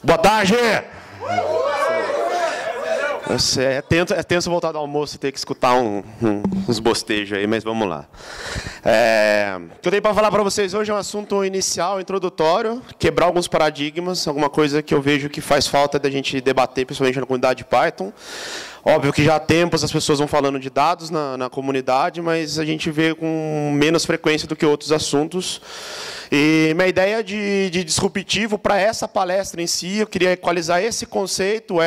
Boa tarde! É tenso voltar do almoço e ter que escutar uns bostejos aí, mas vamos lá. O que eu tenho para falar para vocês hoje é um assunto inicial, introdutório, quebrar alguns paradigmas, alguma coisa que eu vejo que faz falta da gente debater, principalmente na comunidade de Python. Óbvio que já há tempos as pessoas vão falando de dados na comunidade, mas a gente vê com menos frequência do que outros assuntos. E minha ideia de disruptivo para essa palestra em si, eu queria equalizar esse conceito,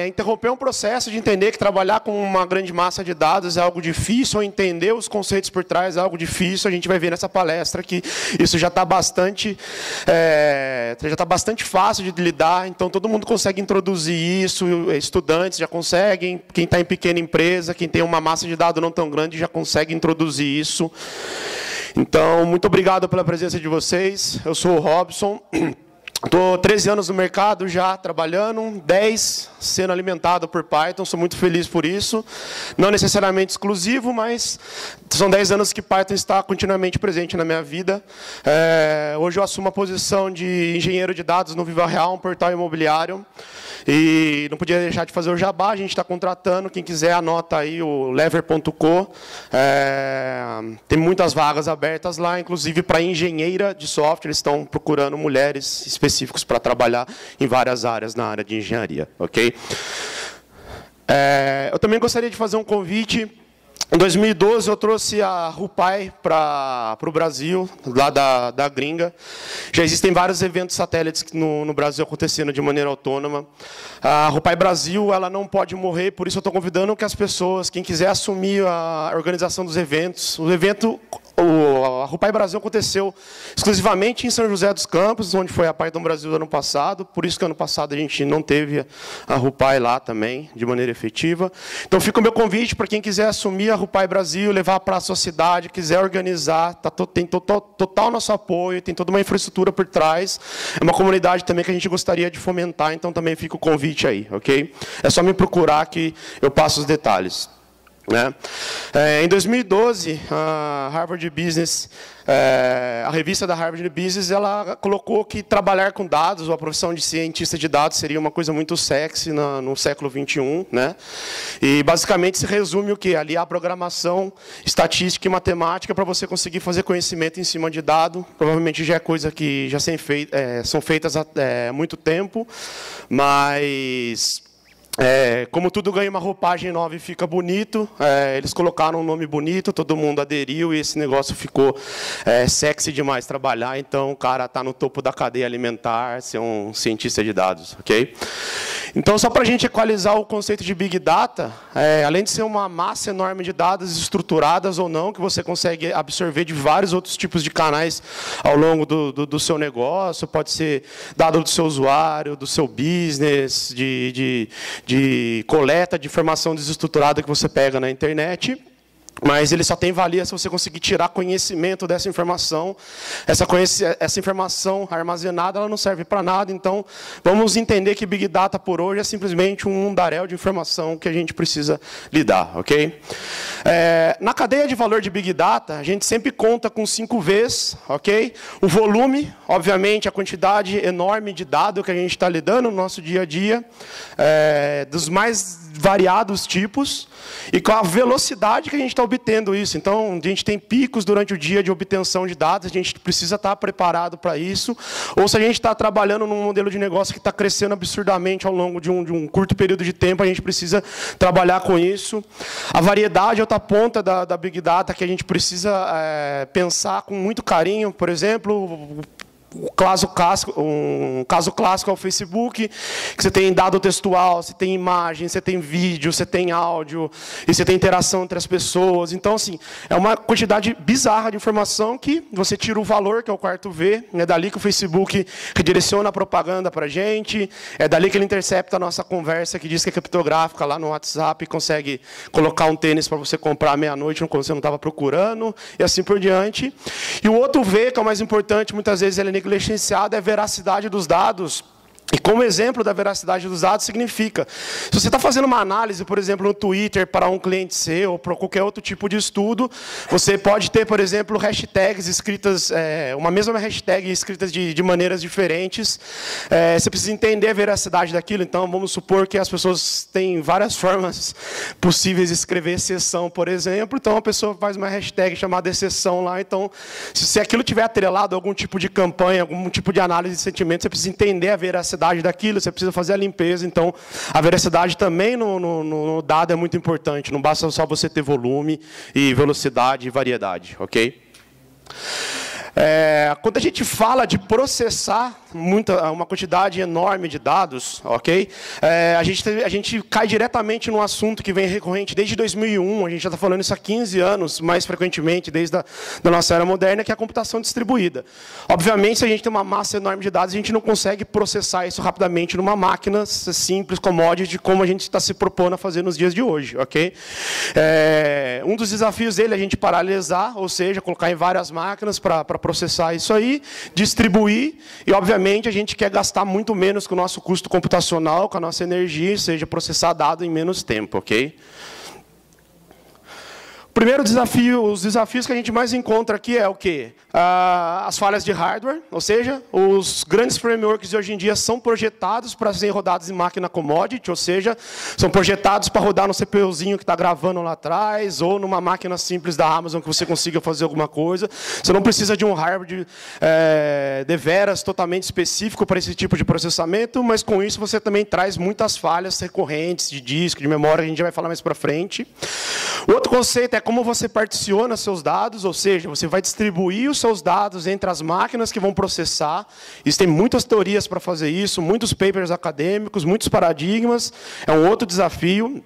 interromper um processo de entender que trabalhar com uma grande massa de dados é algo difícil, ou entender os conceitos por trás é algo difícil. A gente vai ver nessa palestra que isso já está bastante fácil de lidar, então todo mundo consegue introduzir isso, estudantes já conseguem, quem está em pequena empresa, quem tem uma massa de dados não tão grande já consegue introduzir isso. Então, muito obrigado pela presença de vocês. Eu sou o Robson. Estou 13 anos no mercado já, trabalhando, 10 sendo alimentado por Python, sou muito feliz por isso. Não necessariamente exclusivo, mas são 10 anos que Python está continuamente presente na minha vida. Hoje eu assumo a posição de engenheiro de dados no Viva Real, um portal imobiliário. E não podia deixar de fazer o jabá, a gente está contratando, quem quiser anota aí o lever.co. Tem muitas vagas abertas lá, inclusive para engenheira de software, eles estão procurando mulheres específicos para trabalhar em várias áreas na área de engenharia. Ok? Eu também gostaria de fazer um convite. Em 2012, eu trouxe a RuPy para o Brasil, lá da gringa. Já existem vários eventos satélites no Brasil acontecendo de maneira autônoma. A RuPy Brasil ela não pode morrer, por isso eu estou convidando que as pessoas, quem quiser assumir a organização dos eventos. A RuPy Brasil aconteceu exclusivamente em São José dos Campos, onde foi a Python Brasil do ano passado. Por isso que ano passado a gente não teve a RuPy lá também, de maneira efetiva. Então fica o meu convite para quem quiser assumir a RuPy Brasil, levar para a sua cidade, quiser organizar, tem total nosso apoio, tem toda uma infraestrutura por trás. É uma comunidade também que a gente gostaria de fomentar, então também fica o convite aí, ok? É só me procurar que eu passo os detalhes. Em 2012, a Harvard Business, a revista da Harvard Business, ela colocou que trabalhar com dados, ou a profissão de cientista de dados, seria uma coisa muito sexy no século XXI. E, basicamente, se resume o quê? Aliar programação, estatística e matemática para você conseguir fazer conhecimento em cima de dado. Provavelmente já é coisa que já são feitas há muito tempo, mas... como tudo ganha uma roupagem nova e fica bonito, eles colocaram um nome bonito, todo mundo aderiu e esse negócio ficou sexy demais trabalhar, então o cara está no topo da cadeia alimentar, ser um cientista de dados, ok? Então, só para a gente equalizar o conceito de Big Data, além de ser uma massa enorme de dados estruturadas ou não, que você consegue absorver de vários outros tipos de canais ao longo do seu negócio, pode ser dado do seu usuário, do seu business, de coleta de informação desestruturada que você pega na internet. Mas ele só tem valia se você conseguir tirar conhecimento dessa informação. Essa informação armazenada ela não serve para nada. Então, vamos entender que Big Data, por hoje, é simplesmente um mundaréu de informação que a gente precisa lidar. Ok? Na cadeia de valor de Big Data, a gente sempre conta com 5 Vs. Ok? O volume, obviamente, a quantidade enorme de dados que a gente está lidando no nosso dia a dia, dos mais variados tipos, e com a velocidade que a gente está obtendo isso. Então, a gente tem picos durante o dia de obtenção de dados, a gente precisa estar preparado para isso, ou se a gente está trabalhando num modelo de negócio que está crescendo absurdamente ao longo de um curto período de tempo, a gente precisa trabalhar com isso. A variedade é outra ponta da Big Data que a gente precisa pensar com muito carinho. Por exemplo, um caso clássico é o Facebook, que você tem dado textual, você tem imagem, você tem vídeo, você tem áudio, e você tem interação entre as pessoas. Então, assim, é uma quantidade bizarra de informação que você tira o valor, que é o quarto V, é dali que o Facebook redireciona a propaganda para a gente, é dali que ele intercepta a nossa conversa, que diz que é criptográfica lá no WhatsApp, e consegue colocar um tênis para você comprar à meia-noite, quando você não estava procurando, e assim por diante. E o outro V, que é o mais importante, muitas vezes ele é negligenciado, é a veracidade dos dados. E como exemplo da veracidade dos dados significa, se você está fazendo uma análise, por exemplo, no Twitter para um cliente seu ou para qualquer outro tipo de estudo, você pode ter, por exemplo, hashtags escritas, uma mesma hashtag escritas de maneiras diferentes. Você precisa entender a veracidade daquilo, então vamos supor que as pessoas têm várias formas possíveis de escrever exceção, por exemplo, então a pessoa faz uma hashtag chamada exceção lá, então se aquilo tiver atrelado a algum tipo de campanha, algum tipo de análise de sentimento, você precisa entender a veracidade daquilo, você precisa fazer a limpeza. Então, a veracidade também no dado é muito importante. Não basta só você ter volume e velocidade e variedade, ok? Quando a gente fala de processar uma quantidade enorme de dados, ok? A gente cai diretamente num assunto que vem recorrente desde 2001, a gente já está falando isso há 15 anos, mais frequentemente, desde a da nossa era moderna, que é a computação distribuída. Obviamente, se a gente tem uma massa enorme de dados, a gente não consegue processar isso rapidamente numa máquina simples, commodity, como a gente está se propondo a fazer nos dias de hoje, ok? Um dos desafios dele é a gente paralelizar, ou seja, colocar em várias máquinas para processar isso aí, distribuir, e obviamente a gente quer gastar muito menos com o nosso custo computacional, com a nossa energia, ou seja, processar dado em menos tempo, ok? Primeiro desafio, os desafios que a gente mais encontra aqui é o quê? As falhas de hardware, ou seja, os grandes frameworks de hoje em dia são projetados para serem rodados em máquina commodity, ou seja, são projetados para rodar no CPUzinho que está gravando lá atrás, ou numa máquina simples da Amazon que você consiga fazer alguma coisa. Você não precisa de um hardware deveras totalmente específico para esse tipo de processamento, mas com isso você também traz muitas falhas recorrentes de disco, de memória, a gente já vai falar mais para frente. O outro conceito é como você particiona seus dados, ou seja, você vai distribuir os seus dados entre as máquinas que vão processar. Existem muitas teorias para fazer isso, muitos papers acadêmicos, muitos paradigmas. É um outro desafio.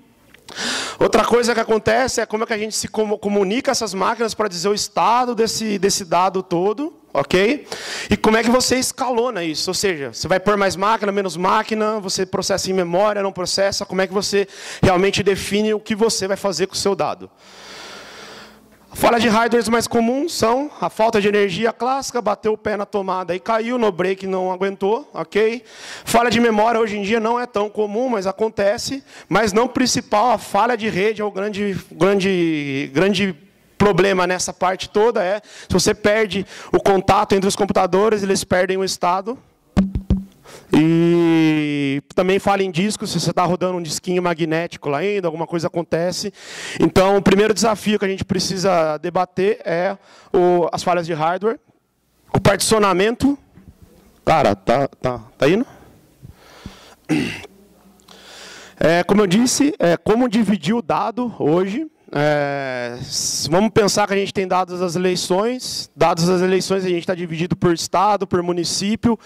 Outra coisa que acontece é como é que a gente se comunica essas máquinas para dizer o estado desse dado todo, ok? E como é que você escalona isso? Ou seja, você vai pôr mais máquina, menos máquina, você processa em memória, não processa, como é que você realmente define o que você vai fazer com o seu dado? A falha de hardwares mais comuns são a falta de energia clássica, bateu o pé na tomada e caiu, no break não aguentou, ok? Falha de memória hoje em dia não é tão comum, mas acontece. Mas não principal, a falha de rede é o grande problema nessa parte toda. Se você perde o contato entre os computadores, eles perdem o estado. E também falha em disco, se você está rodando um disquinho magnético lá ainda, alguma coisa acontece. Então, o primeiro desafio que a gente precisa debater é as falhas de hardware. O particionamento. Cara, tá indo? Como eu disse, como dividir o dado hoje. Vamos pensar que a gente tem dados das eleições. Dados das eleições a gente está dividido por estado, por município.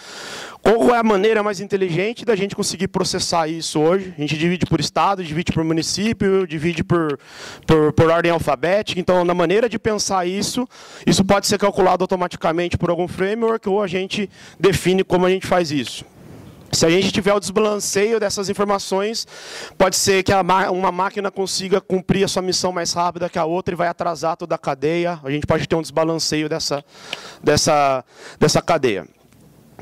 Qual é a maneira mais inteligente da gente conseguir processar isso hoje? A gente divide por estado, divide por município, divide por ordem alfabética. Então, na maneira de pensar isso pode ser calculado automaticamente por algum framework ou a gente define como a gente faz isso. Se a gente tiver o desbalanceio dessas informações, pode ser que uma máquina consiga cumprir a sua missão mais rápida que a outra e vai atrasar toda a cadeia. A gente pode ter um desbalanceio dessa cadeia.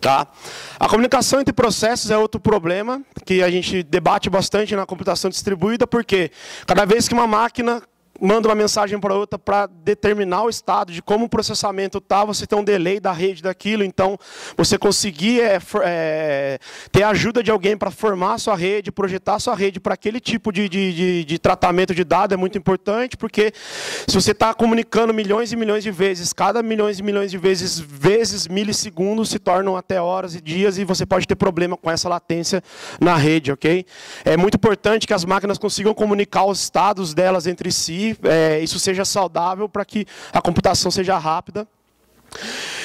Tá? A comunicação entre processos é outro problema que a gente debate bastante na computação distribuída, porque cada vez que uma máquina manda uma mensagem para outra para determinar o estado de como o processamento está, você tem um delay da rede daquilo, então você conseguir ter a ajuda de alguém para formar a sua rede, projetar a sua rede para aquele tipo de tratamento de dados é muito importante, porque se você está comunicando milhões e milhões de vezes, cada milhões e milhões de vezes milissegundos se tornam até horas e dias, e você pode ter problema com essa latência na rede, ok? É muito importante que as máquinas consigam comunicar os estados delas entre si, isso seja saudável para que a computação seja rápida.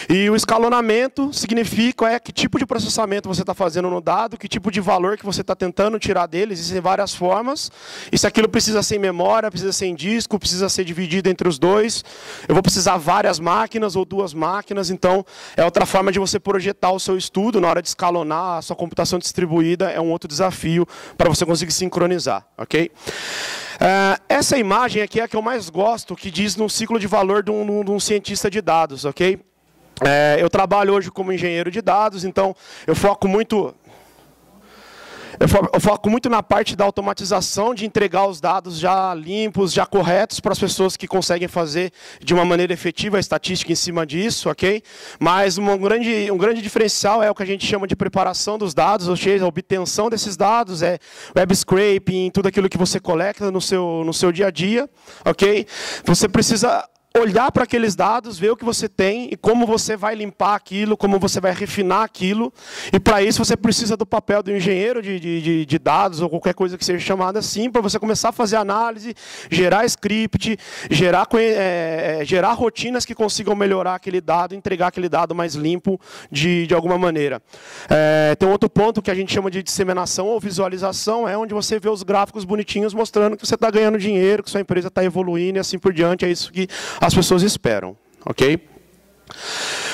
E o escalonamento significa que tipo de processamento você está fazendo no dado, que tipo de valor que você está tentando tirar dele. Existem várias formas. E se aquilo precisa ser em memória, precisa ser em disco, precisa ser dividido entre os dois. Eu vou precisar várias máquinas ou duas máquinas. Então, é outra forma de você projetar o seu estudo. Na hora de escalonar a sua computação distribuída, é um outro desafio para você conseguir sincronizar, ok? Essa imagem aqui é a que eu mais gosto, que diz no ciclo de valor de um cientista de dados, ok? Eu trabalho hoje como engenheiro de dados, então eu foco muito... Eu foco muito na parte da automatização, de entregar os dados já limpos, já corretos, para as pessoas que conseguem fazer de uma maneira efetiva a estatística em cima disso, ok? Mas um grande diferencial é o que a gente chama de preparação dos dados, ou seja, a obtenção desses dados, web scraping, tudo aquilo que você coleta no seu dia a dia, ok? Você precisa olhar para aqueles dados, ver o que você tem e como você vai limpar aquilo, como você vai refinar aquilo. E para isso você precisa do papel do engenheiro de dados ou qualquer coisa que seja chamada assim, para você começar a fazer análise, gerar script, gerar rotinas que consigam melhorar aquele dado, entregar aquele dado mais limpo de alguma maneira. Tem outro ponto que a gente chama de disseminação ou visualização, é onde você vê os gráficos bonitinhos mostrando que você está ganhando dinheiro, que sua empresa está evoluindo e assim por diante. É isso que as pessoas esperam, ok?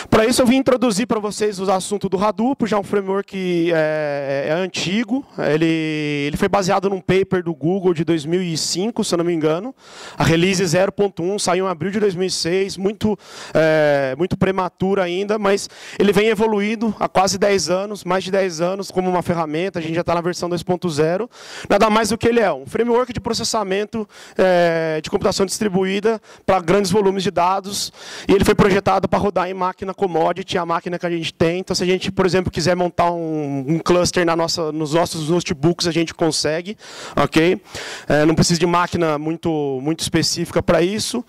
Para isso eu vim introduzir para vocês o assunto do Hadoop, já um framework que é antigo. Ele foi baseado num paper do Google de 2005, se eu não me engano. A release 0.1 saiu em abril de 2006, muito prematuro ainda, mas ele vem evoluindo há quase 10 anos, mais de 10 anos, como uma ferramenta. A gente já está na versão 2.0. Nada mais do que ele é um framework de processamento de computação distribuída para grandes volumes de dados. E ele foi projetado para rodar em máquina commodity, a máquina que a gente tem. Então, se a gente, por exemplo, quiser montar um cluster nos nossos notebooks, a gente consegue, ok? Não precisa de máquina muito específica para isso.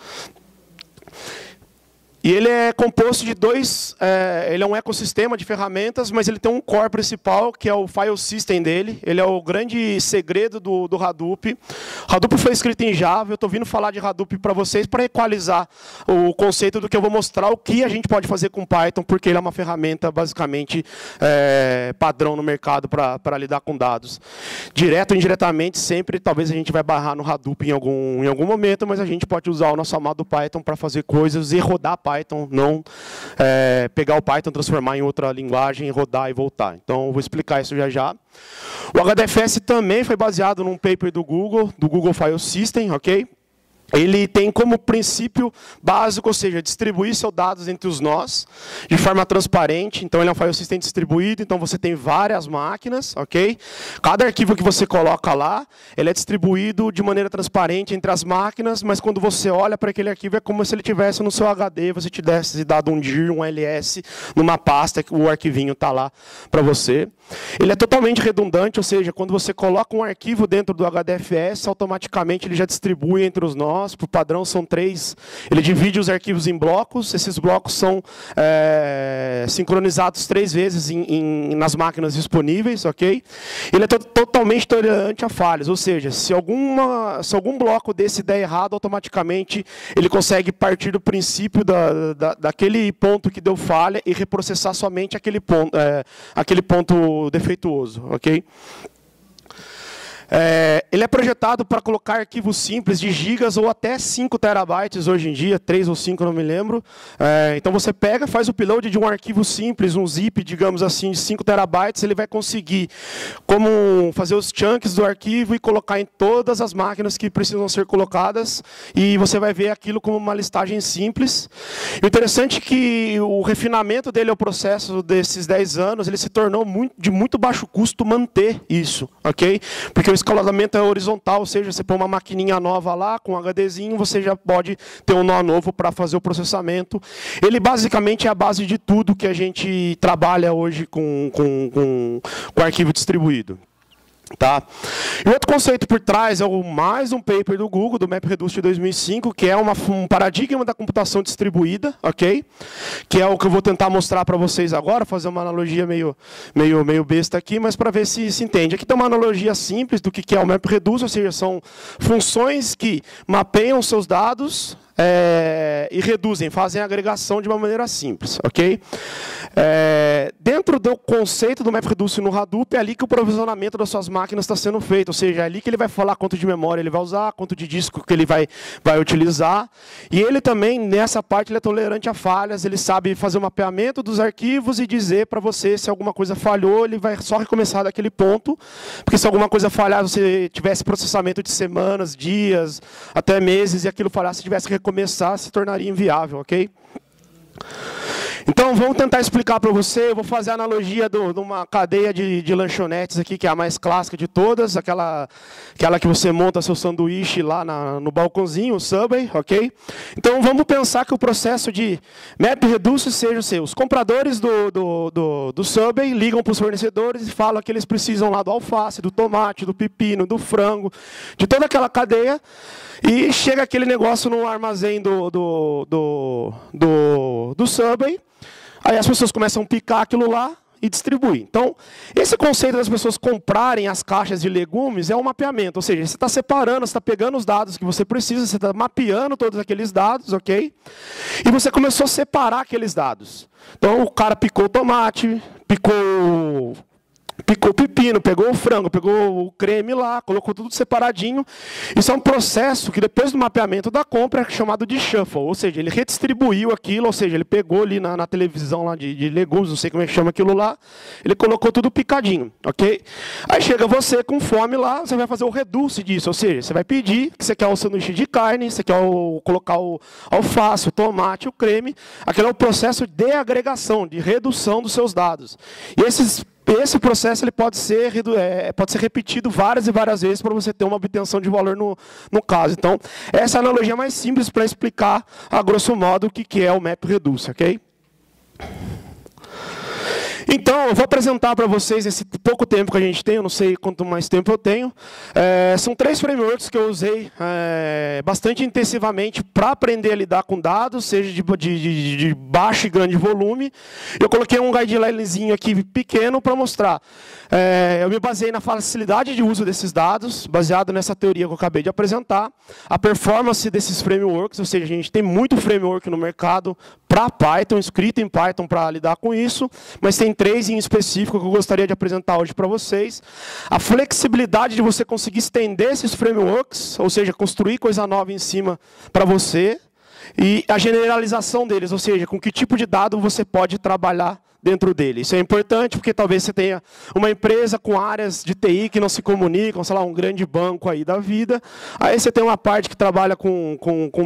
E ele é composto de ele é um ecossistema de ferramentas, mas ele tem um core principal, que é o file system dele. Ele é o grande segredo do Hadoop. Hadoop foi escrito em Java. Eu estou vindo falar de Hadoop para vocês para equalizar o conceito do que eu vou mostrar o que a gente pode fazer com Python, porque ele é uma ferramenta basicamente padrão no mercado para lidar com dados. Direto ou indiretamente, sempre, talvez a gente vai barrar no Hadoop em algum momento, mas a gente pode usar o nosso amado Python para fazer coisas e rodar Python, não pegar o Python, transformar em outra linguagem, rodar e voltar. Então, eu vou explicar isso já já. O HDFS também foi baseado num paper do Google File System, ok? Ele tem como princípio básico, ou seja, distribuir seus dados entre os nós de forma transparente. Então, ele é um file system distribuído, então você tem várias máquinas, ok? Cada arquivo que você coloca lá, ele é distribuído de maneira transparente entre as máquinas, mas quando você olha para aquele arquivo, é como se ele estivesse no seu HD, você tivesse dado um dir, um ls, numa pasta, que o arquivinho está lá para você. Ele é totalmente redundante, ou seja, quando você coloca um arquivo dentro do HDFS, automaticamente ele já distribui entre os nós. Por padrão são 3. Ele divide os arquivos em blocos. Esses blocos são sincronizados 3 vezes nas máquinas disponíveis, ok? Ele é totalmente tolerante a falhas, ou seja, se algum bloco desse der errado, automaticamente ele consegue partir do princípio daquele ponto que deu falha e reprocessar somente aquele ponto defeituoso, ok? Ele é projetado para colocar arquivos simples de gigas ou até 5 terabytes hoje em dia, 3 ou 5, não me lembro. Então você pega, faz o upload de um arquivo simples, um zip, digamos assim, de 5 terabytes, ele vai conseguir fazer os chunks do arquivo e colocar em todas as máquinas que precisam ser colocadas, e você vai ver aquilo como uma listagem simples. O interessante é que o refinamento dele ao processo desses 10 anos, ele se tornou de muito baixo custo manter isso, ok? Porque o escalamento é horizontal, ou seja, você põe uma maquininha nova lá, com um HDzinho, você já pode ter um nó novo para fazer o processamento. Ele basicamente é a base de tudo que a gente trabalha hoje com arquivo distribuído. Tá? E outro conceito por trás é mais um paper do Google, do MapReduce de 2005, que é um paradigma da computação distribuída, ok? Que é o que eu vou tentar mostrar para vocês agora, fazer uma analogia meio besta aqui, mas para ver se entende. Aqui tem uma analogia simples do que é o MapReduce, ou seja, são funções que mapeiam seus dados e reduzem, fazem a agregação de uma maneira simples, ok? Dentro do conceito do MapReduce no Hadoop, é ali que o provisionamento das suas máquinas está sendo feito, ou seja, é ali que ele vai falar quanto de memória ele vai usar, quanto de disco que ele vai utilizar. E ele também, nessa parte, ele é tolerante a falhas, ele sabe fazer o mapeamento dos arquivos e dizer para você se alguma coisa falhou, ele vai só recomeçar daquele ponto, porque se alguma coisa falhar, você tivesse processamento de semanas, dias, até meses, e aquilo falhar, se tivesse que recomeçar, se tornaria inviável, ok? Então, vamos tentar explicar para você. Eu vou fazer a analogia de uma cadeia de lanchonetes aqui, que é a mais clássica de todas, aquela que você monta seu sanduíche lá no balcãozinho, o Subway, ok? Então, vamos pensar que o processo de MapReduce seja o seu. Os compradores do Subway ligam para os fornecedores e falam que eles precisam lá do alface, do tomate, do pepino, do frango, de toda aquela cadeia. E chega aquele negócio no armazém do Subway, aí as pessoas começam a picar aquilo lá e distribuir. Então, esse conceito das pessoas comprarem as caixas de legumes é um mapeamento, ou seja, você está separando, você está pegando os dados que você precisa, você está mapeando todos aqueles dados, ok? E você começou a separar aqueles dados. Então, o cara picou o tomate, picou o pepino, pegou o frango, pegou o creme lá, colocou tudo separadinho. Isso é um processo que depois do mapeamento da compra é chamado de shuffle, ou seja, ele redistribuiu aquilo, ou seja, ele pegou ali na televisão lá de legumes, não sei como é que chama aquilo lá, ele colocou tudo picadinho, ok? Aí chega você com fome lá, você vai fazer o reduce disso, ou seja, você vai pedir que você quer o sanduíche de carne, você quer colocar o alface, o tomate, o creme. Aquele é o processo de agregação, de redução dos seus dados. E esse processo ele pode ser repetido várias e várias vezes para você ter uma obtenção de valor no caso. Então, essa é a analogia mais simples para explicar, a grosso modo, o que é o MapReduce, ok? Então, eu vou apresentar para vocês esse pouco tempo que a gente tem, eu não sei quanto mais tempo eu tenho. São 3 frameworks que eu usei bastante intensivamente para aprender a lidar com dados, seja de baixo e grande volume. Eu coloquei um guidelinezinho aqui pequeno para mostrar. Eu me baseei na facilidade de uso desses dados, baseado nessa teoria que eu acabei de apresentar, a performance desses frameworks, ou seja, a gente tem muito framework no mercado para Python, escrito em Python para lidar com isso, mas tem 3 em específico que eu gostaria de apresentar hoje para vocês. A flexibilidade de você conseguir estender esses frameworks, ou seja, construir coisa nova em cima para você, e a generalização deles, ou seja, com que tipo de dado você pode trabalhar dentro dele. Isso é importante porque talvez você tenha uma empresa com áreas de TI que não se comunicam, sei lá, um grande banco aí da vida. Aí você tem uma parte que trabalha com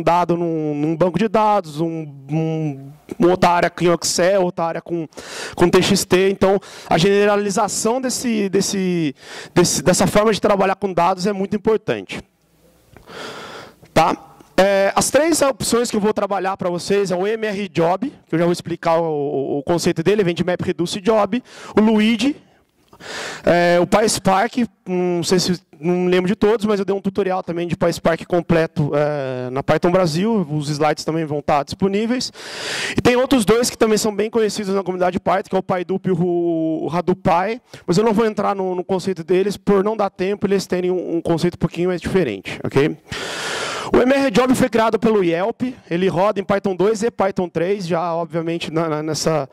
dado num banco de dados, outra área com Excel, outra área com TXT. Então, a generalização dessa forma de trabalhar com dados é muito importante. Tá? As 3 opções que eu vou trabalhar para vocês é o MRJob, que eu já vou explicar o conceito dele, vem de MapReduce Job, o Luigi, o PySpark, não lembro de todos, mas eu dei um tutorial também de PySpark completo na Python Brasil, os slides também vão estar disponíveis. E tem outros 2 que também são bem conhecidos na comunidade Python, que é o PyDup e o HadoopPy, mas eu não vou entrar no conceito deles, por não dar tempo eles terem um conceito um pouquinho mais diferente, ok? O MRJob foi criado pelo Yelp, ele roda em Python 2 e Python 3, já obviamente nessa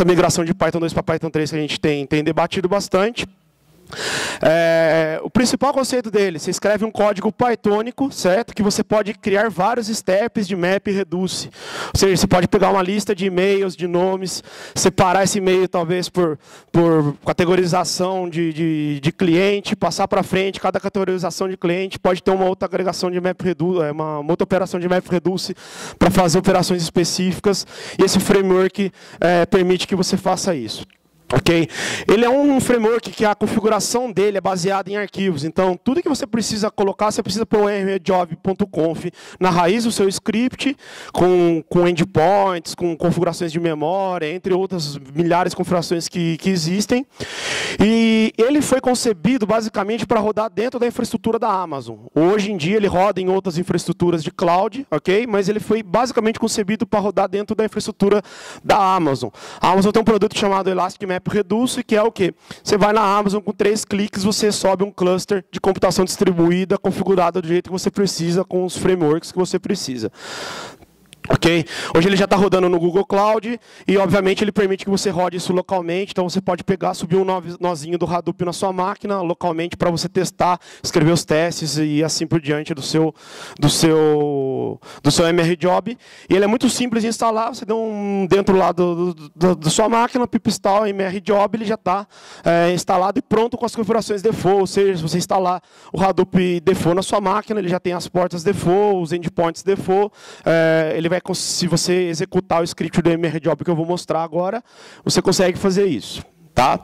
migração de Python 2 para Python 3 que a gente tem debatido bastante. O principal conceito dele, você escreve um código pythônico, certo? Que você pode criar vários steps de MapReduce. Ou seja, você pode pegar uma lista de e-mails, de nomes, separar esse e-mail talvez por categorização de cliente, passar para frente, cada categorização de cliente pode ter uma outra agregação de MapReduce, uma outra operação de MapReduce para fazer operações específicas. E esse framework permite que você faça isso. Okay? Ele é um framework que a configuração dele é baseada em arquivos. Então, tudo que você precisa colocar, você precisa pôr o mrjob.conf na raiz do seu script, com endpoints, com configurações de memória, entre outras milhares de configurações que existem. E ele foi concebido basicamente para rodar dentro da infraestrutura da Amazon. Hoje em dia ele roda em outras infraestruturas de cloud, ok? Mas ele foi basicamente concebido para rodar dentro da infraestrutura da Amazon. A Amazon tem um produto chamado Elastic MapReduce, que é o quê? Você vai na Amazon, com 3 cliques, você sobe um cluster de computação distribuída, configurada do jeito que você precisa, com os frameworks que você precisa. Ok? Hoje ele já está rodando no Google Cloud e, obviamente, ele permite que você rode isso localmente. Então, você pode pegar, subir um nozinho do Hadoop na sua máquina, localmente, para você testar, escrever os testes e assim por diante do seu MRJob. E ele é muito simples de instalar. Você dá dentro lá da sua máquina, pip install MRJob, ele já está instalado e pronto com as configurações default. Ou seja, se você instalar o Hadoop default na sua máquina, ele já tem as portas default, os endpoints default, ele vai se você executar o script do MRJob que eu vou mostrar agora, você consegue fazer isso. Tá?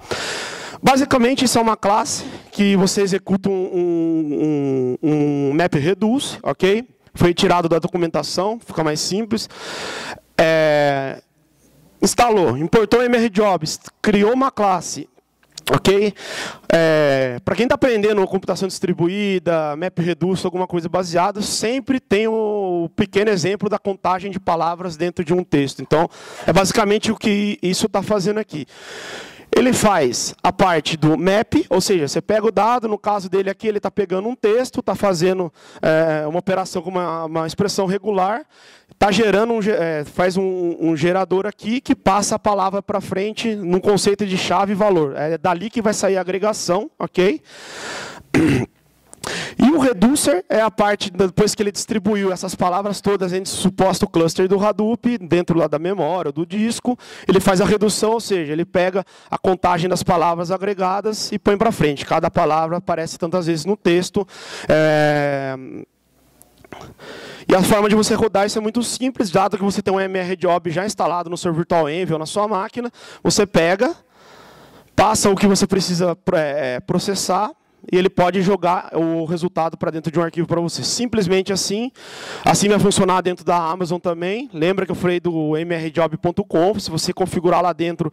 Basicamente, isso é uma classe que você executa um MapReduce, ok? Foi tirado da documentação, fica mais simples. Instalou, importou o MRJob, criou uma classe. Ok? Para quem está aprendendo computação distribuída, MapReduce, alguma coisa baseada, sempre tem o pequeno exemplo da contagem de palavras dentro de um texto. Então, é basicamente o que isso está fazendo aqui. Ele faz a parte do map, ou seja, você pega o dado, no caso dele aqui, ele está pegando um texto, está fazendo uma operação com uma expressão regular, está gerando faz um gerador aqui que passa a palavra para frente num conceito de chave e valor. É dali que vai sair a agregação, ok? E o reducer é a parte, depois que ele distribuiu essas palavras todas entre o suposto cluster do Hadoop, dentro lá da memória, do disco, ele faz a redução, ou seja, ele pega a contagem das palavras agregadas e põe para frente. Cada palavra aparece tantas vezes no texto. E a forma de você rodar isso é muito simples, dado que você tem um MRJob já instalado no seu VirtualEnv ou na sua máquina, você pega, passa o que você precisa processar, e ele pode jogar o resultado para dentro de um arquivo para você. Simplesmente assim. Assim vai funcionar dentro da Amazon também. Lembra que eu falei do mrjob.com. Se você configurar lá dentro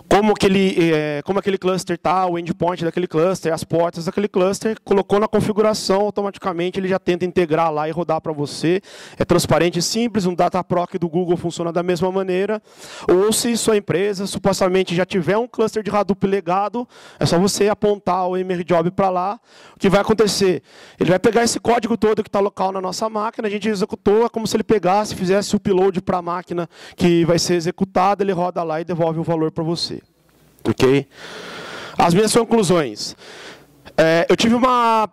como aquele cluster está, o endpoint daquele cluster, as portas daquele cluster, colocou na configuração, automaticamente ele já tenta integrar lá e rodar para você. É transparente e simples. Um Dataproc do Google funciona da mesma maneira. Ou se sua empresa supostamente já tiver um cluster de Hadoop legado, é só você apontar o MRJob para lá. O que vai acontecer? Ele vai pegar esse código todo que está local na nossa máquina, a gente executou, é como se ele pegasse, fizesse o upload para a máquina que vai ser executada, ele roda lá e devolve o valor para você. Ok? As minhas conclusões. Eu tive uma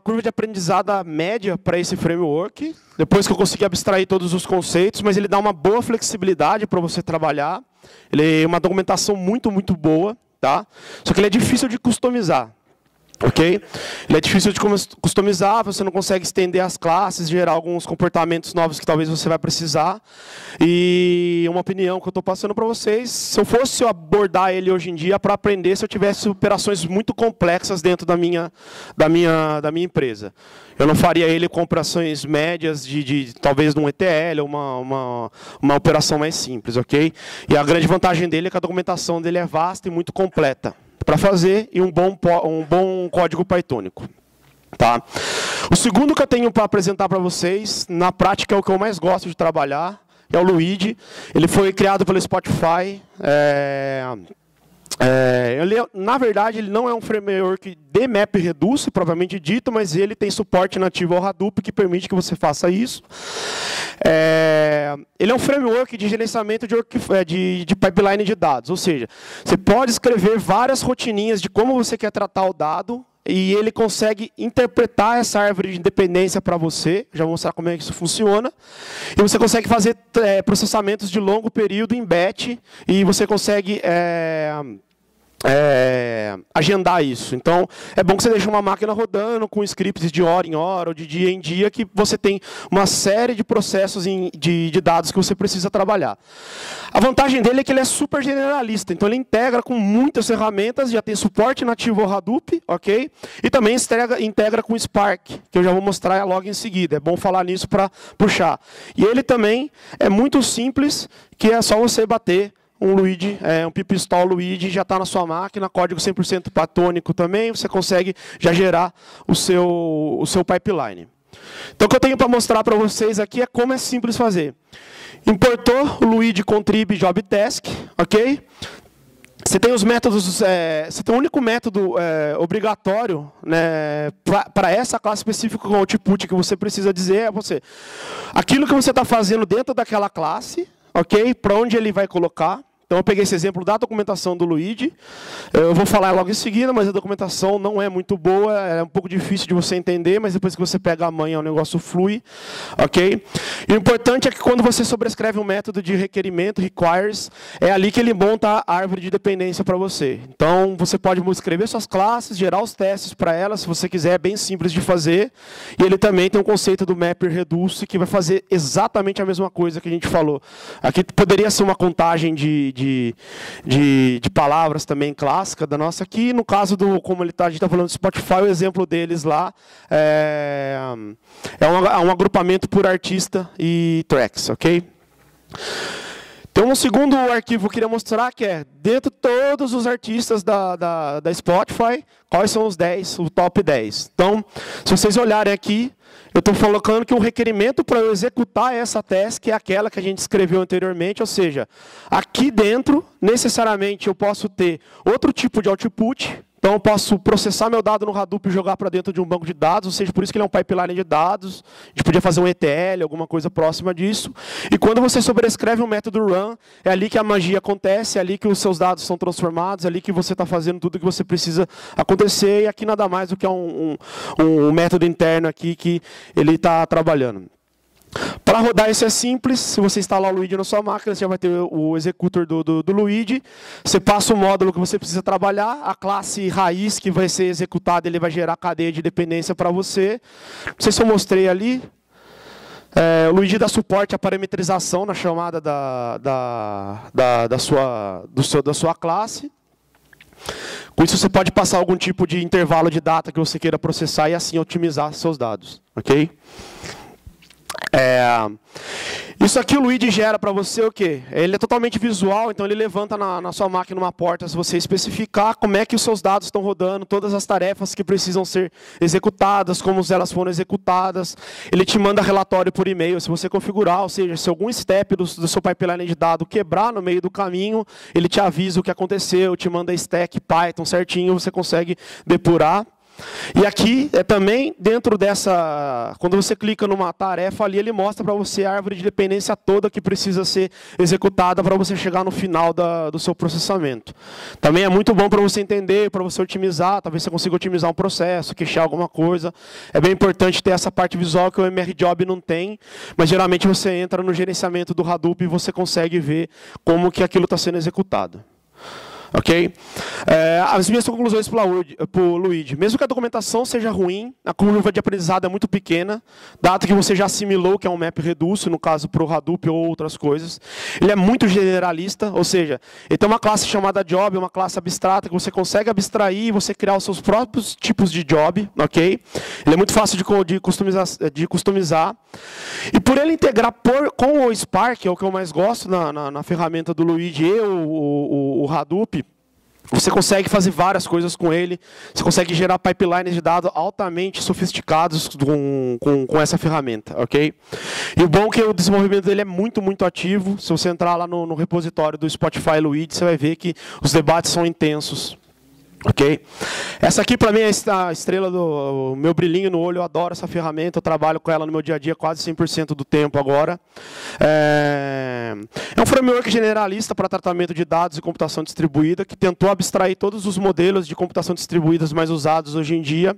curva de aprendizado média para esse framework, depois que eu consegui abstrair todos os conceitos, mas ele dá uma boa flexibilidade para você trabalhar. Ele é uma documentação muito, muito boa. Tá? Só que ele é difícil de customizar. Ok? Ele é difícil de customizar, você não consegue estender as classes, gerar alguns comportamentos novos que talvez você vai precisar. E uma opinião que eu estou passando para vocês, se eu fosse abordar ele hoje em dia para aprender, se eu tivesse operações muito complexas dentro da minha empresa. Eu não faria ele com operações médias talvez de um ETL, ou uma operação mais simples, ok? E a grande vantagem dele é que a documentação dele é vasta e muito completa para fazer, e um bom código pythonico. Tá? O segundo que eu tenho para apresentar para vocês, na prática é o que eu mais gosto de trabalhar, é o Luigi. Ele foi criado pelo Spotify. Na verdade, ele não é um framework de MapReduce, propriamente dito, mas ele tem suporte nativo ao Hadoop, que permite que você faça isso. Ele é um framework de gerenciamento de pipeline de dados, ou seja, você pode escrever várias rotininhas de como você quer tratar o dado, e ele consegue interpretar essa árvore de dependência para você. Já vou mostrar como é que isso funciona. E você consegue fazer processamentos de longo período em batch, e você consegue agendar isso. Então, é bom que você deixe uma máquina rodando com scripts de hora em hora ou de dia em dia, que você tem uma série de processos de dados que você precisa trabalhar. A vantagem dele é que ele é super generalista, então ele integra com muitas ferramentas, já tem suporte nativo ao Hadoop, ok? E também integra com Spark, que eu já vou mostrar logo em seguida. É bom falar nisso para puxar. E ele também é muito simples, que é só você bater um Luigi, um pip install Luigi, já está na sua máquina, código 100% patônico também, você consegue já gerar o seu pipeline. Então, o que eu tenho para mostrar para vocês aqui é como é simples fazer. Importou o Luigi contrib job task, ok? Você tem os métodos, você tem um único método obrigatório, né, para essa classe específica com o output que você precisa dizer aquilo que você está fazendo dentro daquela classe, ok? Para onde ele vai colocar. Então eu peguei esse exemplo da documentação do Luigi. Eu vou falar logo em seguida, mas a documentação não é muito boa, é um pouco difícil de você entender, mas depois que você pega a manha, o negócio flui, ok? E o importante é que quando você sobrescreve um método de requerimento, requires, é ali que ele monta a árvore de dependência para você. Então você pode escrever suas classes, gerar os testes para elas, se você quiser, é bem simples de fazer. E ele também tem um conceito do mapper reduce, que vai fazer exatamente a mesma coisa que a gente falou. Aqui poderia ser uma contagem de palavras também clássica da nossa aqui. No caso do, como a gente está falando do Spotify, o exemplo deles lá é um agrupamento por artista e tracks, ok? Tem um segundo arquivo que eu queria mostrar, que é, dentro de todos os artistas da Spotify, quais são os 10, o top 10. Então, se vocês olharem aqui, eu estou colocando que o requerimento para eu executar essa task é aquela que a gente escreveu anteriormente, ou seja, aqui dentro, necessariamente, eu posso ter outro tipo de output. Então, eu posso processar meu dado no Hadoop e jogar para dentro de um banco de dados, ou seja, por isso que ele é um pipeline de dados. A gente podia fazer um ETL, alguma coisa próxima disso. E quando você sobrescreve o método run, é ali que a magia acontece, é ali que os seus dados são transformados, é ali que você está fazendo tudo que você precisa acontecer. E aqui nada mais do que um método interno aqui que ele está trabalhando. Para rodar isso é simples, se você instalar o Luigi na sua máquina, você já vai ter o executor do Luigi. Você passa o módulo que você precisa trabalhar, a classe raiz que vai ser executada, ele vai gerar a cadeia de dependência para você. Não sei se eu mostrei ali. O Luigi dá suporte à parametrização na chamada da sua classe. Com isso você pode passar algum tipo de intervalo de data que você queira processar e assim otimizar seus dados, ok? Isso aqui o Luigi gera para você o quê? Ele é totalmente visual, então ele levanta na sua máquina uma porta se você especificar como é que os seus dados estão rodando, todas as tarefas que precisam ser executadas, como elas foram executadas. Ele te manda relatório por e-mail se você configurar, ou seja, se algum step do seu pipeline de dados quebrar no meio do caminho, ele te avisa o que aconteceu, te manda stack Python certinho, você consegue depurar. E aqui é também dentro dessa, quando você clica numa tarefa ali, ele mostra para você a árvore de dependência toda que precisa ser executada para você chegar no final do seu processamento. Também é muito bom para você entender, para você otimizar, talvez você consiga otimizar um processo, queixar alguma coisa. É bem importante ter essa parte visual que o MRJob não tem, mas geralmente você entra no gerenciamento do Hadoop e você consegue ver como que aquilo está sendo executado. Ok? As minhas conclusões para o Luigi. Mesmo que a documentação seja ruim, a curva de aprendizado é muito pequena, dado que você já assimilou que é um map reduce, no caso para o Hadoop ou outras coisas. Ele é muito generalista, ou seja, ele tem uma classe chamada job, uma classe abstrata, que você consegue abstrair e você criar os seus próprios tipos de job. Ok? Ele é muito fácil de customizar. E por ele integrar com o Spark, que é o que eu mais gosto na ferramenta do Luigi e o Hadoop, você consegue fazer várias coisas com ele. Você consegue gerar pipelines de dados altamente sofisticados com essa ferramenta, ok? E o bom é que o desenvolvimento dele é muito, muito ativo. Se você entrar lá no repositório do Spotify Luigi, você vai ver que os debates são intensos. Ok? Essa aqui para mim é a estrela do meu brilhinho no olho. Eu adoro essa ferramenta, eu trabalho com ela no meu dia a dia quase 100% do tempo agora. É um framework generalista para tratamento de dados e computação distribuída, que tentou abstrair todos os modelos de computação distribuídas mais usados hoje em dia.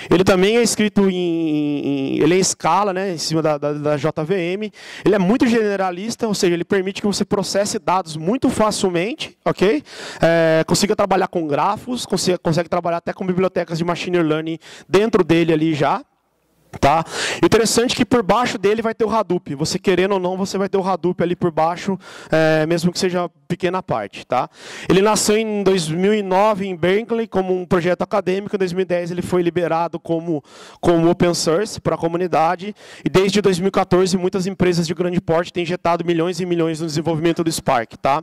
Ele também é escrito ele é em escala, né, em cima da JVM. Ele é muito generalista, ou seja, ele permite que você processe dados muito facilmente, ok? Consiga trabalhar com grafos, consegue trabalhar até com bibliotecas de machine learning dentro dele ali já. Tá? Interessante que por baixo dele vai ter o Hadoop. Você querendo ou não, você vai ter o Hadoop ali por baixo, mesmo que seja pequena parte. Tá? Ele nasceu em 2009 em Berkeley como um projeto acadêmico. Em 2010 ele foi liberado como open source para a comunidade. E desde 2014 muitas empresas de grande porte têm injetado milhões e milhões no desenvolvimento do Spark. Tá?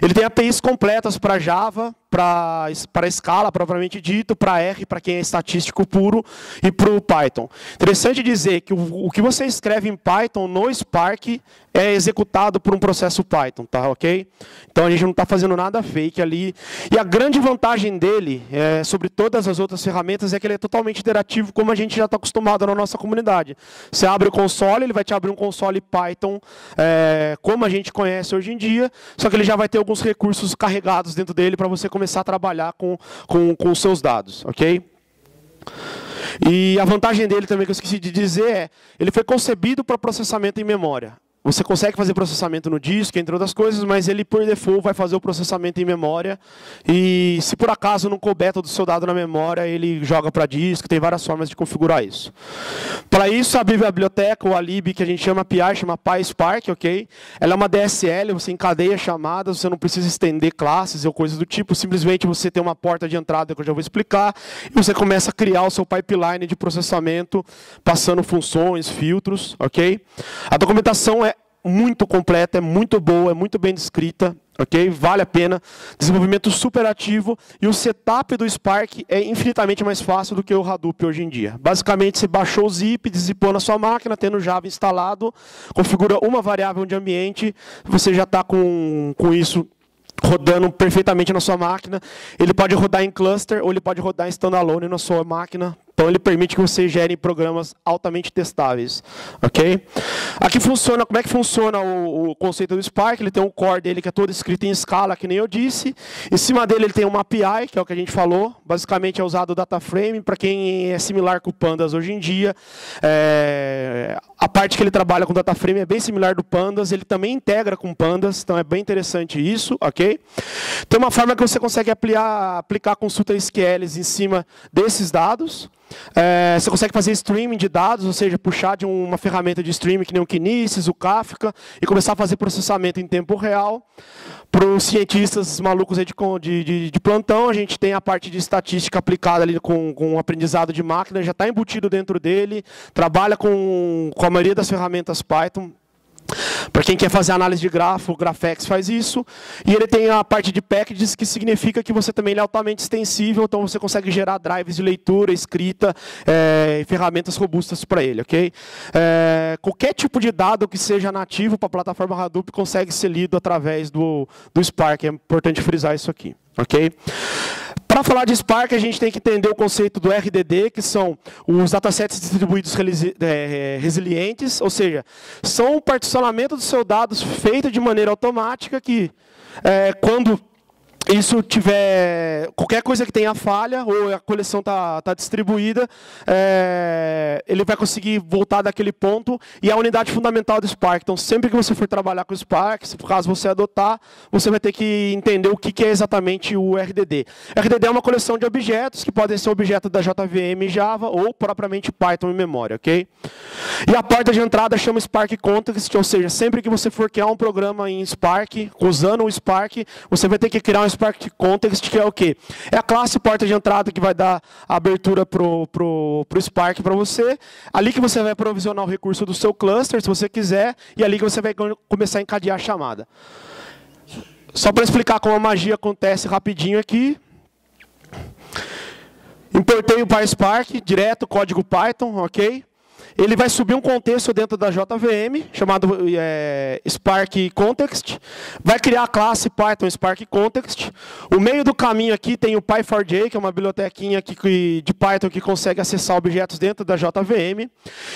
Ele tem APIs completas para Java, para Scala, propriamente dito, para R, para quem é estatístico puro, e para o Python. Interessante dizer que o que você escreve em Python no Spark é executado por um processo Python, tá, ok? Então a gente não está fazendo nada fake ali. E a grande vantagem dele, sobre todas as outras ferramentas, é que ele é totalmente interativo, como a gente já está acostumado na nossa comunidade. Você abre o console, ele vai te abrir um console Python, como a gente conhece hoje em dia, só que ele já vai ter alguns recursos carregados dentro dele para você começar a trabalhar com os seus dados, ok? E a vantagem dele também, que eu esqueci de dizer, ele foi concebido para processamento em memória. Você consegue fazer processamento no disco, entre outras coisas, mas ele, por default, vai fazer o processamento em memória. E se por acaso não couber todo o seu dado na memória, ele joga para disco. Tem várias formas de configurar isso. Para isso, a biblioteca, ou a lib, que a gente chama API, chama PySpark, ok? Ela é uma DSL, você encadeia chamadas, você não precisa estender classes ou coisas do tipo. Simplesmente você tem uma porta de entrada, que eu já vou explicar, e você começa a criar o seu pipeline de processamento, passando funções, filtros, ok? A documentação é muito completa, é muito boa, é muito bem descrita, ok? Vale a pena. Desenvolvimento super ativo e o setup do Spark é infinitamente mais fácil do que o Hadoop hoje em dia. Basicamente, você baixou o zip, zipou na sua máquina, tendo Java instalado, configura uma variável de ambiente, você já está com isso rodando perfeitamente na sua máquina. Ele pode rodar em cluster ou ele pode rodar em standalone na sua máquina. Então, ele permite que você gere programas altamente testáveis, ok? Aqui funciona, como é que funciona o conceito do Spark? Ele tem um core dele que é todo escrito em Scala, que nem eu disse. Em cima dele ele tem uma API, que é o que a gente falou. Basicamente é usado o DataFrame, para quem é similar com o Pandas hoje em dia. A parte que ele trabalha com o DataFrame é bem similar do Pandas. Ele também integra com Pandas, então é bem interessante isso, ok? Tem uma forma que você consegue aplicar consulta SQLs em cima desses dados. Você consegue fazer streaming de dados, ou seja, puxar de uma ferramenta de streaming que nem o Kinesis, o Kafka, e começar a fazer processamento em tempo real. Para os cientistas malucos aí de plantão, a gente tem a parte de estatística aplicada ali com o aprendizado de máquina, já está embutido dentro dele, trabalha com a maioria das ferramentas Python. Para quem quer fazer análise de grafo, o Graphex faz isso. E ele tem a parte de packages, que significa que você também é altamente extensível, então você consegue gerar drives de leitura, escrita, e ferramentas robustas para ele, ok? Qualquer tipo de dado que seja nativo para a plataforma Hadoop consegue ser lido através do Spark. É importante frisar isso aqui, ok? Para falar de Spark, a gente tem que entender o conceito do RDD, que são os datasets distribuídos resilientes, ou seja, são o particionamento dos seus dados feito de maneira automática, que quando isso tiver qualquer coisa que tenha falha ou a coleção tá distribuída, ele vai conseguir voltar daquele ponto, e é a unidade fundamental do Spark. Então, sempre que você for trabalhar com o Spark, se por caso você adotar, você vai ter que entender o que é exatamente o RDD. RDD é uma coleção de objetos que podem ser objeto da JVM Java ou propriamente Python em memória, ok? E a porta de entrada chama Spark Context, ou seja, sempre que você for criar um programa em Spark, usando o Spark, você vai ter que criar um Spark Context, que é o quê? É a classe porta de entrada que vai dar a abertura pro Spark para você. Ali que você vai provisionar o recurso do seu cluster, se você quiser, e ali que você vai começar a encadear a chamada. Só para explicar como a magia acontece rapidinho aqui. Importei o PySpark, direto, código Python, ok? Ele vai subir um contexto dentro da JVM, chamado Spark Context. Vai criar a classe Python Spark Context. O meio do caminho aqui tem o Py4j, que é uma bibliotequinha de Python que consegue acessar objetos dentro da JVM.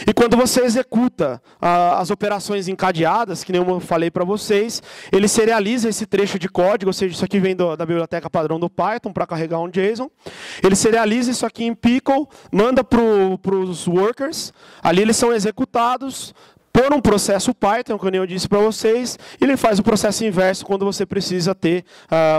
E quando você executa as operações encadeadas, que nem eu falei para vocês, ele serializa esse trecho de código, ou seja, isso aqui vem da biblioteca padrão do Python para carregar um JSON. Ele serializa isso aqui em Pickle, manda para os workers. Ali eles são executados por um processo Python, como eu disse para vocês, e ele faz o processo inverso quando você precisa ter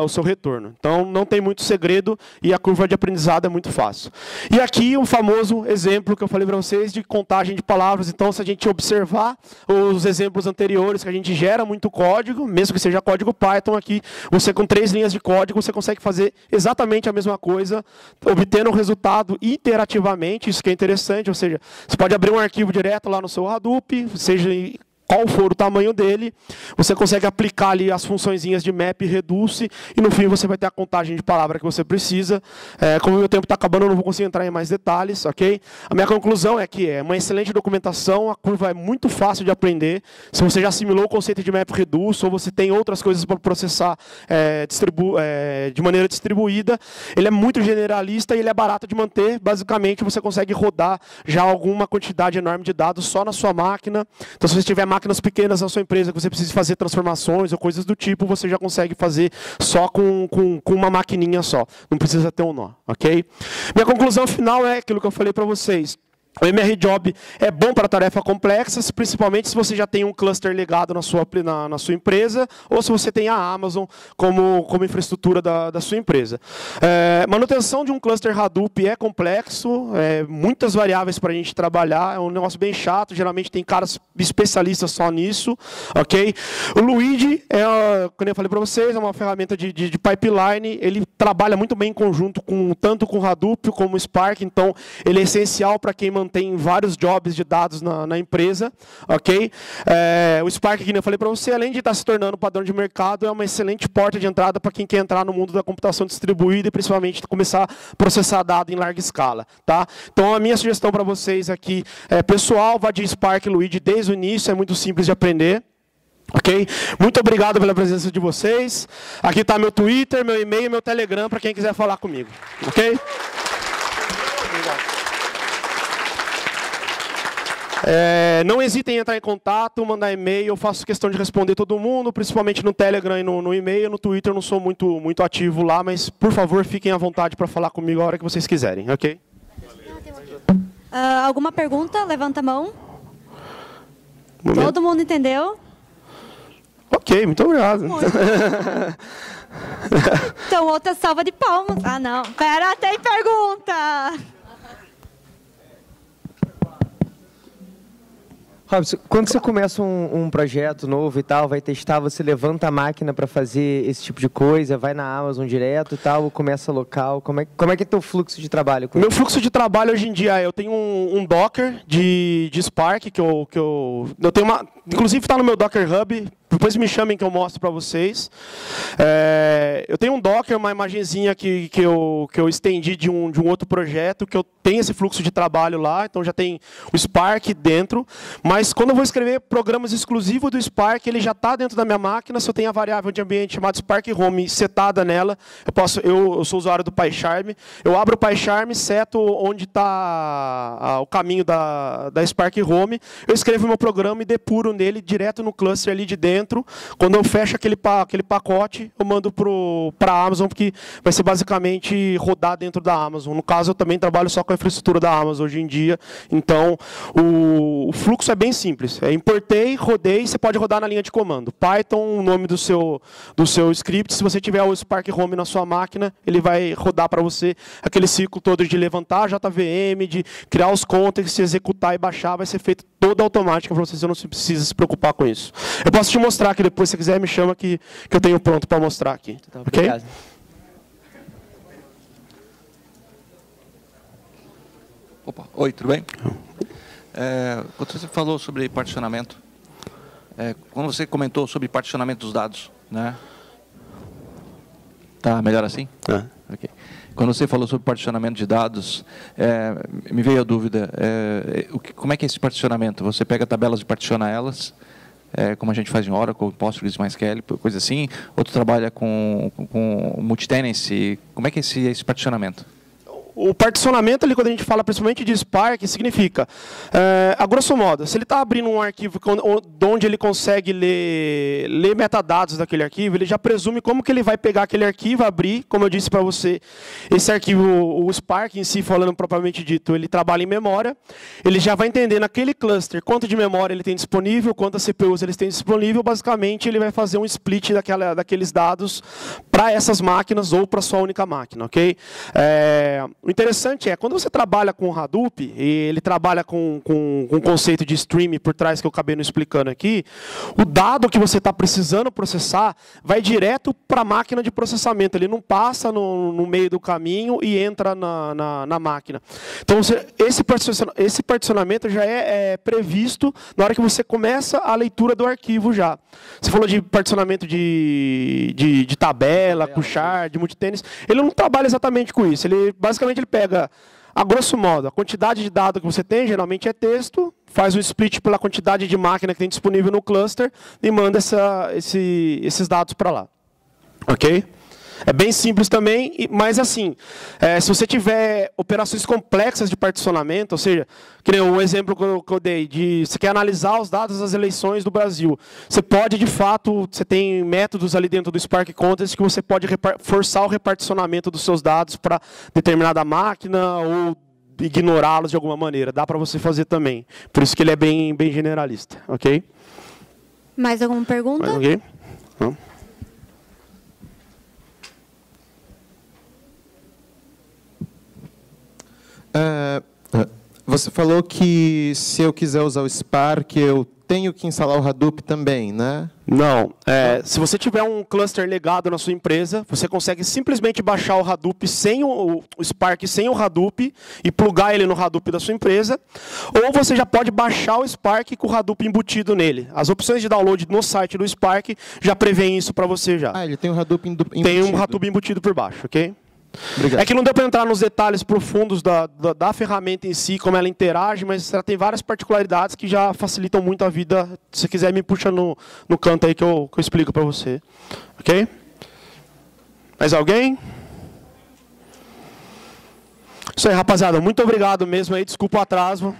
o seu retorno. Então, não tem muito segredo e a curva de aprendizado é muito fácil. E aqui o famoso exemplo que eu falei para vocês de contagem de palavras. Então, se a gente observar os exemplos anteriores, que a gente gera muito código, mesmo que seja código Python, aqui você com 3 linhas de código, você consegue fazer exatamente a mesma coisa, obtendo o resultado iterativamente, isso que é interessante, ou seja, você pode abrir um arquivo direto lá no seu Hadoop, seja qual for o tamanho dele, você consegue aplicar ali as funçõezinhas de map e reduce, e no fim você vai ter a contagem de palavra que você precisa. Como o meu tempo está acabando, eu não vou conseguir entrar em mais detalhes, ok? A minha conclusão é que é uma excelente documentação, a curva é muito fácil de aprender. Se você já assimilou o conceito de map reduce, ou você tem outras coisas para processar de maneira distribuída, ele é muito generalista e ele é barato de manter. Basicamente, você consegue rodar já alguma quantidade enorme de dados só na sua máquina. Então, se você tiver máquinas pequenas na sua empresa, que você precisa fazer transformações ou coisas do tipo, você já consegue fazer só com uma maquininha só. Não precisa ter um nó, ok? Minha conclusão final é aquilo que eu falei para vocês. O MRJob é bom para tarefas complexas, principalmente se você já tem um cluster legado na sua empresa, ou se você tem a Amazon como infraestrutura da sua empresa. Manutenção de um cluster Hadoop é complexo, muitas variáveis para a gente trabalhar, é um negócio bem chato, geralmente tem caras especialistas só nisso. Okay? O Luigi, como eu falei para vocês, é uma ferramenta de pipeline, ele trabalha muito bem em conjunto tanto com Hadoop como Spark, então ele é essencial para quem tem vários jobs de dados na empresa, ok? O Spark, que eu falei para você, além de estar se tornando padrão de mercado, é uma excelente porta de entrada para quem quer entrar no mundo da computação distribuída e principalmente começar a processar dado em larga escala, tá? Então a minha sugestão para vocês aqui pessoal, vá de Spark Luigi desde o início, é muito simples de aprender. Ok? Muito obrigado pela presença de vocês. Aqui está meu Twitter, meu e-mail e meu Telegram para quem quiser falar comigo. Ok? Obrigado. Não hesitem em entrar em contato, mandar e-mail, eu faço questão de responder todo mundo, principalmente no Telegram e no e-mail. No Twitter eu não sou muito ativo lá, mas, por favor, fiquem à vontade para falar comigo a hora que vocês quiserem, ok? Alguma pergunta? Levanta a mão. Todo mundo entendeu? Ok, muito obrigado. Então, outra salva de palmas. Ah, não. Pera, tem pergunta! Robson, quando você começa um projeto novo e tal, vai testar, você levanta a máquina para fazer esse tipo de coisa, vai na Amazon direto e tal, ou começa local? Como é que é teu fluxo de trabalho? Meu fluxo de trabalho hoje em dia, eu tenho um Docker de Spark, que eu tenho uma... Inclusive está no meu Docker Hub, depois me chamem que eu mostro para vocês. Eu tenho um Docker, uma imagenzinha que eu estendi de um outro projeto, que eu tenho esse fluxo de trabalho lá, então já tem o Spark dentro, mas quando eu vou escrever programas exclusivos do Spark, ele já está dentro da minha máquina, se eu tenho a variável de ambiente chamada Spark Home setada nela, eu sou usuário do PyCharm, eu abro o PyCharm, seto onde está o caminho da Spark Home, eu escrevo meu programa e depuro nele direto no cluster ali de dentro. Quando eu fecho aquele pacote, eu mando para a Amazon, porque vai ser basicamente rodar dentro da Amazon. No caso, eu também trabalho só com a infraestrutura da Amazon hoje em dia. Então, o fluxo é bem simples. Importei, rodei, você pode rodar na linha de comando. Python, o nome do seu script. Se você tiver o Spark Home na sua máquina, ele vai rodar para você aquele ciclo todo de levantar a JVM, de criar os contexts, executar e baixar, vai ser feito toda automática para você não precisa se preocupar com isso. Eu posso te mostrar aqui depois, se quiser, me chama que eu tenho pronto para mostrar aqui. Tá, obrigado. Ok? Opa, oi, tudo bem? Quando você falou sobre particionamento, quando você comentou sobre particionamento dos dados, né? Tá melhor assim? Okay. Quando você falou sobre particionamento de dados, me veio a dúvida, como é que é esse particionamento? Você pega tabelas e particiona elas, como a gente faz em Oracle, Postgres, MySQL, coisa assim, ou tu trabalha com multitenancy? Como é que é esse particionamento? O particionamento, ali, quando a gente fala principalmente de Spark, significa, a grosso modo, se ele está abrindo um arquivo onde ele consegue ler metadados daquele arquivo, ele já presume como que ele vai pegar aquele arquivo, abrir, como eu disse para você, esse arquivo, o Spark em si, falando propriamente dito, ele trabalha em memória, ele já vai entender naquele cluster quanto de memória ele tem disponível, quantas CPUs ele tem disponível, basicamente ele vai fazer um split daqueles dados para essas máquinas ou para sua única máquina, ok? O interessante é, quando você trabalha com o Hadoop, e ele trabalha com um conceito de streaming por trás que eu acabei não explicando aqui, o dado que você está precisando processar vai direto para a máquina de processamento. Ele não passa no meio do caminho e entra na máquina. Então, esse particionamento já é previsto na hora que você começa a leitura do arquivo já. Você falou de particionamento de tabela, Kuchar, de multitênis. Ele não trabalha exatamente com isso. Basicamente, ele pega, a grosso modo, a quantidade de dados que você tem, geralmente é texto, faz um split pela quantidade de máquina que tem disponível no cluster e manda esses dados para lá. Ok? É bem simples também, mas assim, se você tiver operações complexas de particionamento, ou seja, que nem o exemplo que eu dei, você quer analisar os dados das eleições do Brasil, você pode, de fato, você tem métodos ali dentro do Spark Contest que você pode forçar o reparticionamento dos seus dados para determinada máquina ou ignorá-los de alguma maneira. Dá para você fazer também. Por isso que ele é bem generalista. Ok? Mais alguma pergunta? Mais alguém? Não? Você falou que se eu quiser usar o Spark, eu tenho que instalar o Hadoop também, né? Não. Se você tiver um cluster legado na sua empresa, você consegue simplesmente baixar o Hadoop sem o Spark sem o Hadoop e plugar ele no Hadoop da sua empresa. Ou você já pode baixar o Spark com o Hadoop embutido nele. As opções de download no site do Spark já prevêem isso para você já. Ele tem um Hadoop embutido. Tem um Hadoop embutido por baixo, ok? Obrigado. É que não deu para entrar nos detalhes profundos da ferramenta em si, como ela interage, mas ela tem várias particularidades que já facilitam muito a vida. Se você quiser, me puxa no canto aí que eu explico para você. Ok? Mais alguém? Isso aí, rapaziada. Muito obrigado mesmo aí. Desculpa o atraso.